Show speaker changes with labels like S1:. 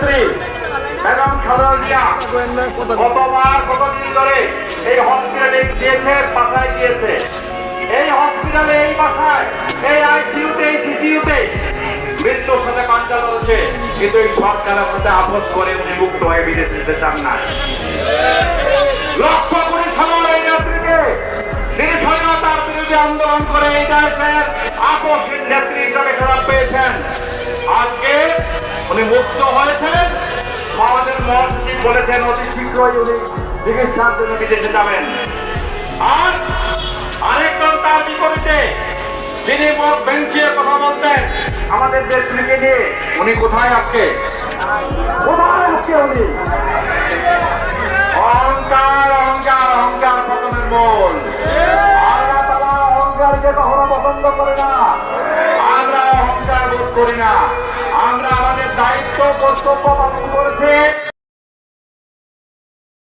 S1: নেত্রী বেগম খালেদা জিয়া কতবার কতদিন ধরে এই হসপিটালে গিয়েছে, বাসায় গিয়েছে, এই হসপিটালে, এই বাসায়, এই আইসিইউতে, এই সিসিইউতে মৃত্যুর সাথে পাঞ্জা লড়ছে, কিন্তু এই সরকারের সাথে আপোষ করে উনি মুক্ত হয়ে বিদেশে যেতে চান না। লক্ষ্য করে খেলোয়াড় এই নেত্রীকে তিনি স্বাধীনতার বিরুদ্ধে আন্দোলন করে এই দেশের আপসহীন নেত্রী হিসাবে খেতাব পেয়েছেন। আজকে উনি মুক্ত হয়েছেন, আমাদের মহাসচিব বলেছেন অতি শীঘ্রই উনি চিকিৎসার জন্য বিদেশে যাবেন। আর আরেকজন তার বিপরীতে যিনি বেঞ্চিয়ে কথা বলতেন আমাদের দেশকে নিয়ে, উনি কোথায় আজকে? কোথায় আজকে উনি? অহংকার, অহংকার, অহংকার পতনের মূল। আল্লাহ তাআলা অহংকারকে কখনো পছন্দ করে না। আমরা অহংকার বোধ করি না। আমরা আমাদের দায়িত্ব কর্তব্য পালন করেছি।